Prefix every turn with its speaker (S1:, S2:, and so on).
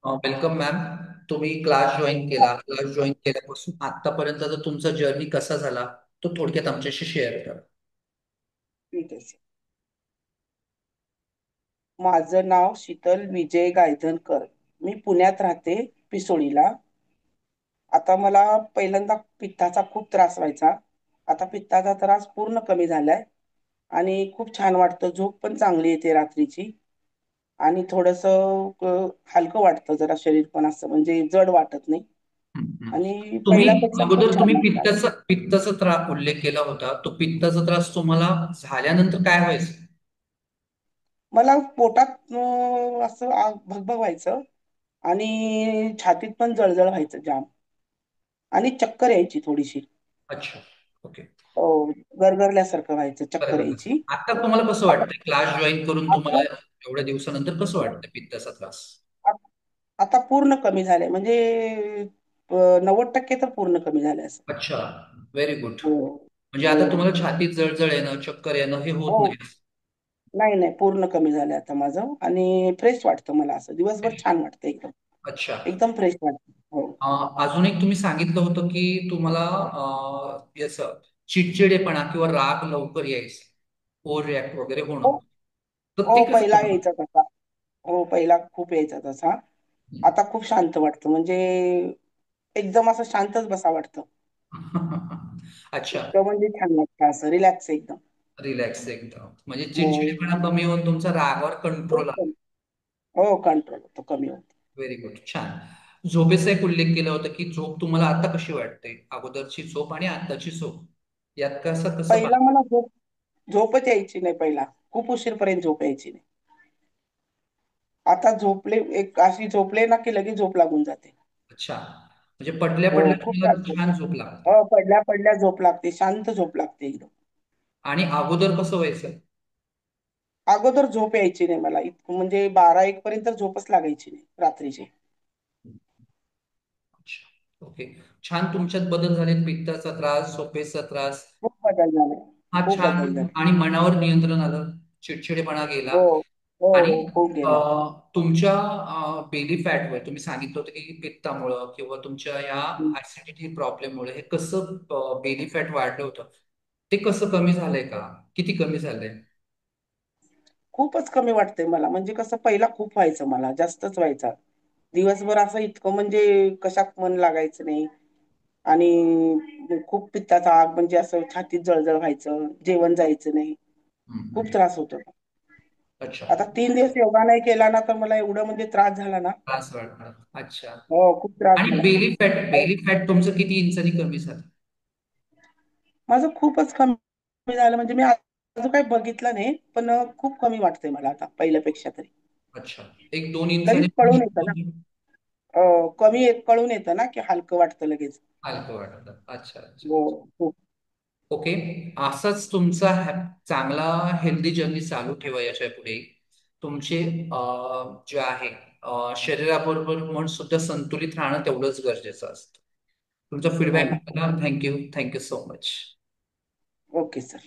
S1: Welcome ma'am. तुम्ही class join केला. Class join केल्यापासून आतापर्यंतचा तुमचा जर्नी कसा झाला तो थोडक्यात आमच्याशी शेअर करा.
S2: ठीक आहे सर. माझं नाव शीतल विजय गायधनकर. मी पुण्यात राहते, पिसोळीला. आता मला पहिल्यांदा पित्ताचा खूप त्रास व्हायचा. आता पित्ताचा त्रास पूर्ण कमी झालाय आणि खूप छान वाटतं. झोप पण चांगली येते रात्रीची आणि थोडंसं हलकं वाटतं, जरा शरीर पण असं म्हणजे जड वाटत नाही
S1: हम्म.
S2: आणि
S1: तुम्ही
S2: पहिल्यापेक्षा खूप
S1: अगोदर
S2: छान
S1: तुम्ही
S2: वाटतं आता.
S1: पित्ताचा त्रास उल्लेख केला होता. तो पित्ताचा त्रास तुम्हाला झाल्यानंतर काय व्हायचं?
S2: मला पोटात असं भगभग व्हायचं आणि छातीत पण जळजळ व्हायचं जाम आणि चक्कर यायची थोडीशी.
S1: अच्छा. ओके.
S2: हो, गरगरल्यासारखं व्हायचं, चक्कर
S1: बरोबर.
S2: यायची.
S1: आता तुम्हाला कसं
S2: आता
S1: वाटतंय क्लास जॉईन करून तुम्हाला
S2: आता
S1: एवढ्या दिवसानंतर कसं वाटतंय पित्ताचा त्रास?
S2: आता पूर्ण कमी झालंय म्हणजे 90% तर पूर्ण कमी झालंय असं.
S1: अच्छा. Very good.
S2: हो.
S1: म्हणजे
S2: हो.
S1: आता तुम्हाला छातीत जळजळ येणं, चक्कर येणं हे होत
S2: हो.
S1: नाही.
S2: नाही नाही, पूर्ण कमी झालंय आता माझं आणि फ्रेश वाटतं मला, असं दिवसभर छान वाटतं एकदम.
S1: अच्छा.
S2: एकदम फ्रेश वाटतं. हो.
S1: अजून एक तुम्ही सांगितलं होतं की तुम्हाला याचं चिडचिडेपणा किंवा राग लवकर यायचं, ओव्हर रिॲक्ट वगैरे
S2: हो.
S1: होणं. तर
S2: हो,
S1: ते कसं
S2: पहिला
S1: होतं?
S2: यायचा तसा. हो, पहिला खूप यायचा तसा. आता खूप शांत वाटतं म्हणजे एकदम असं शांतच बसा वाटतं.
S1: अच्छा.
S2: इतकं म्हणजे छान वाटतं, असं रिलॅक्स एकदम.
S1: रिलॅक्स एकदम, म्हणजे
S2: हो.
S1: चिडचिडेपणा कमी होऊन तुमचा रागावर
S2: खूप
S1: कंट्रोल आला.
S2: कमी. हो, कंट्रोल होतो, कमी होतो.
S1: Very good. छान. झोपेचा एक उल्लेख केला होता की झोप तुम्हाला आता कशी वाटते, अगोदरची झोप आणि आताची झोप यात कसं कसं
S2: पहिला मला झोपच यायची नाही पहिला. खूप उशीरपर्यंत झोप यायची नाही. आता झोपले, एक अशी झोपले ना की लगेच झोप लागून जाते.
S1: अच्छा. म्हणजे पडल्या
S2: हो,
S1: पडल्या
S2: खूप
S1: तुम्हाला
S2: छान झोप.
S1: छान झोप लागते.
S2: हो, पडल्या पडल्या झोप लागते, शांत झोप लागते एकदम.
S1: आणि अगोदर कसं व्हायचं?
S2: अगोदर झोप यायची नाही मला, इतकं म्हणजे 12-1 पर्यंत झोपच लागायची नाही रात्रीची.
S1: अच्छा. ओके. छान. तुमच्यात बदल झालेत. पित्ताचा त्रास, झोपेचा त्रास.
S2: खूप बदल झालाय.
S1: हा
S2: खूप बदल
S1: छान.
S2: झाला.
S1: आणि मनावर नियंत्रण आलं. चिडचिडेपणा गेला.
S2: हो. हो.
S1: आणि
S2: हो, खूप गेला.
S1: तुमच्या बेली फॅटवर तुम्ही सांगितलं होतं की पित्तामुळं किंवा तुमच्या या
S2: हं.
S1: ऍसिडिटी प्रॉब्लेममुळे हे कसं बेली फॅट वाढलं होतं, ते कसं कमी झालंय का? किती कमी झालंय?
S2: खूपच कमी वाटतंय मला. म्हणजे कसं पहिला खूप व्हायचं मला, जास्तच व्हायचा. दिवसभर असं इतकं म्हणजे कशात मन लागायचं नाही आणि खूप पित्ताचा आग म्हणजे असं छातीत जळजळ व्हायचं, जेवण जायचं नाही. खूप
S1: हम्म.
S2: त्रास होत होता.
S1: अच्छा.
S2: आता 3 दिवस योगा नाही केला ना, तर मला एवढं म्हणजे त्रास झाला ना.
S1: त्रास वाढणार. अच्छा.
S2: हो, खूप त्रास
S1: आणि
S2: झाला.
S1: बेली फॅट तुमचं किती इंचानी कमी झालं?
S2: माझं खूपच कमी झालं म्हणजे मी अजून काही बघितलं नाही, पण खूप कमी वाटतंय मला आता पहिल्यापेक्षा तरी.
S1: अच्छा. एक 2
S2: तरी
S1: इंचाने
S2: कळून येतं ना. कळून येतं ना, की हलकं वाटतं लगेच.
S1: हलकं वाटतं. अच्छा अच्छा.
S2: हो, खूप.
S1: ओके. असाच तुमचा चांगला हेल्दी जर्नी चालू ठेवा याच्या पुढे. तुमचे जे आहे शरीराबरोबर मन सुद्धा संतुलित राहणं तेवढंच गरजेचं असतं. तुमचा
S2: हो
S1: फीडबॅक
S2: ना.
S1: Thank you. Thank you so much.
S2: Okay sir.